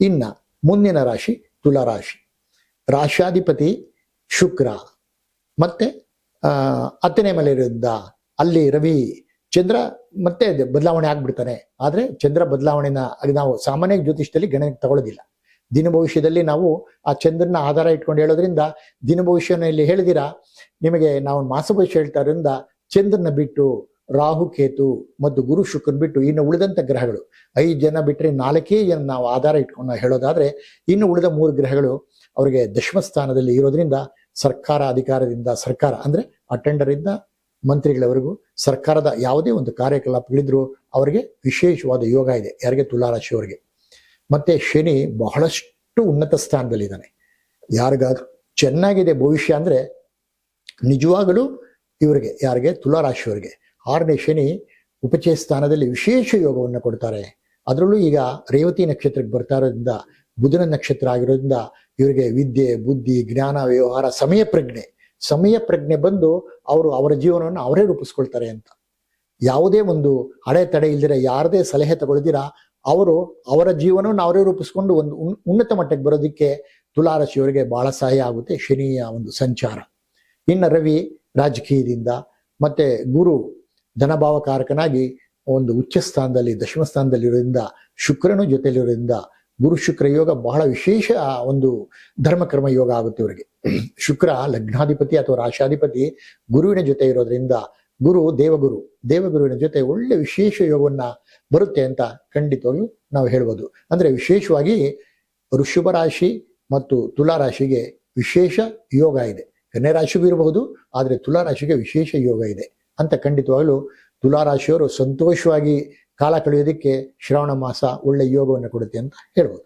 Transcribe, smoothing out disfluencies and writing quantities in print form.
ಇನ್ನ ಮುಂದಿನ ರಾಶಿ ತುಲಾ ರಾಶಿ. ರಾಶ್ಯಾಧಿಪತಿ ಶುಕ್ರ ಮತ್ತೆ 10ನೇ ಮನೆ ಇರೋದ್ರಿಂದ ಅಲ್ಲಿ ರವಿ ಚಂದ್ರ ಮತ್ತೆ ಬದಲಾವಣೆ ಆಗ್ಬಿಡ್ತಾನೆ. ಆದ್ರೆ ಚಂದ್ರ ಬದಲಾವಣೆನ ನಾವು ಸಾಮಾನ್ಯ ಜ್ಯೋತಿಷದಲ್ಲಿ ಗಣನೆಗೆ ತಗೊಳ್ಳೋದಿಲ್ಲ. ದಿನ ಭವಿಷ್ಯದಲ್ಲಿ ನಾವು ಆ ಚಂದ್ರನ ಆಧಾರ ಇಟ್ಕೊಂಡು ಹೇಳೋದ್ರಿಂದ ದಿನ ಭವಿಷ್ಯನಲ್ಲಿ ಹೇಳಿದಿರಾ ನಿಮಗೆ ನಾವು ಮಾಸ ಭವಿಷ್ಯ ಹೇಳ್ತಾ ಇರೋದ್ರಿಂದ ಚಂದ್ರನ ಬಿಟ್ಟು ರಾಹು ಕೇತು ಮತ್ತು ಗುರು ಶುಕ್ರನ್ ಬಿಟ್ಟು ಇನ್ನು ಉಳಿದಂತ ಗ್ರಹಗಳು 5 ಜನ ಬಿಟ್ಟರೆ 4 ಜನ ನಾವು ಆಧಾರ ಇಟ್ಕೊಂಡು ಹೇಳೋದಾದ್ರೆ ಇನ್ನು ಉಳಿದ 3 ಗ್ರಹಗಳು ಅವರಿಗೆ ದಶಮ ಸ್ಥಾನದಲ್ಲಿ ಇರೋದ್ರಿಂದ ಸರ್ಕಾರ ಅಧಿಕಾರದಿಂದ ಸರ್ಕಾರ ಅಂದ್ರೆ ಅಟೆಂಡರ್ ಇಂದ ಮಂತ್ರಿಗಳವರೆಗೂ ಸರ್ಕಾರದ ಯಾವುದೇ ಒಂದು ಕಾರ್ಯಕಲಾಪಗಳಿದ್ರು ಅವರಿಗೆ ವಿಶೇಷವಾದ ಯೋಗ ಇದೆ. ಯಾರಿಗೆ? ತುಲಾರಾಶಿಯವರಿಗೆ. ಮತ್ತೆ ಶನಿ ಬಹಳಷ್ಟು ಉನ್ನತ ಸ್ಥಾನದಲ್ಲಿದ್ದಾನೆ. ಯಾರಿಗಾದ್ರೂ ಚೆನ್ನಾಗಿದೆ ಭವಿಷ್ಯ ಅಂದ್ರೆ ನಿಜವಾಗಲೂ ಇವರಿಗೆ, ಯಾರಿಗೆ? ತುಲಾರಾಶಿಯವರಿಗೆ 6ನೇ ಶನಿ ಉಪಚಯ ಸ್ಥಾನದಲ್ಲಿ ವಿಶೇಷ ಯೋಗವನ್ನು ಕೊಡ್ತಾರೆ. ಅದರಲ್ಲೂ ಈಗ ರೇವತಿ ನಕ್ಷತ್ರಕ್ಕೆ ಬರ್ತಾ ಇರೋದ್ರಿಂದ ಬುಧನ ನಕ್ಷತ್ರ ಆಗಿರೋದ್ರಿಂದ ಇವರಿಗೆ ವಿದ್ಯೆ, ಬುದ್ಧಿ, ಜ್ಞಾನ, ವ್ಯವಹಾರ, ಸಮಯ ಪ್ರಜ್ಞೆ ಬಂದು ಅವರು ಅವರ ಜೀವನವನ್ನು ಅವರೇ ರೂಪಿಸ್ಕೊಳ್ತಾರೆ ಅಂತ. ಯಾವುದೇ ಒಂದು ಅಡೆತಡೆ ಇಲ್ದಿರ, ಯಾರದೇ ಸಲಹೆ ತಗೊಳ್ದಿರ ಅವರು ಅವರ ಜೀವನವನ್ನು ಅವರೇ ರೂಪಿಸ್ಕೊಂಡು ಒಂದು ಉನ್ನತ ಮಟ್ಟಕ್ಕೆ ಬರೋದಕ್ಕೆ ತುಲಾರಾಶಿಯವರಿಗೆ ಬಹಳ ಸಹಾಯ ಆಗುತ್ತೆ ಶನಿಯ ಒಂದು ಸಂಚಾರ. ಇನ್ನು ರವಿ ರಾಜಕೀಯದಿಂದ ಮತ್ತೆ ಗುರು ಧನಭಾವಕಾರಕನಾಗಿ ಒಂದು ಉಚ್ಚ ಸ್ಥಾನದಲ್ಲಿ ದಶಮ ಸ್ಥಾನದಲ್ಲಿ ಇರೋದ್ರಿಂದ ಶುಕ್ರನು ಜೊತೆಲಿರೋದ್ರಿಂದ ಗುರು ಶುಕ್ರ ಯೋಗ ಬಹಳ ವಿಶೇಷ ಒಂದು ಧರ್ಮಕರ್ಮ ಯೋಗ ಆಗುತ್ತೆ ಇವರಿಗೆ. ಶುಕ್ರ ಲಗ್ನಾಧಿಪತಿ ಅಥವಾ ರಾಶಾಧಿಪತಿ ಗುರುವಿನ ಜೊತೆ ಇರೋದ್ರಿಂದ ದೇವಗುರುವಿನ ಜೊತೆ ಒಳ್ಳೆ ವಿಶೇಷ ಯೋಗವನ್ನ ಬರುತ್ತೆ ಅಂತ ಖಂಡಿತವಾಗ್ಲೂ ನಾವು ಹೇಳ್ಬೋದು. ಅಂದ್ರೆ ವಿಶೇಷವಾಗಿ ವೃಷಭ ರಾಶಿ ಮತ್ತು ತುಲಾ ರಾಶಿಗೆ ವಿಶೇಷ ಯೋಗ ಇದೆ. ಕನ್ಯಾ ರಾಶಿಗೂ ಇರಬಹುದು, ಆದ್ರೆ ತುಲಾ ರಾಶಿಗೆ ವಿಶೇಷ ಯೋಗ ಇದೆ ಅಂತ ಖಂಡಿತವಾಗ್ಲೂ ತುಲಾ ರಾಶಿಯವರು ಸಂತೋಷವಾಗಿ ಕಾಲ ಕಳೆಯೋದಕ್ಕೆ ಶ್ರಾವಣ ಮಾಸ ಒಳ್ಳೆ ಯೋಗವನ್ನು ಕೊಡುತ್ತೆ ಅಂತ ಹೇಳ್ಬೋದು.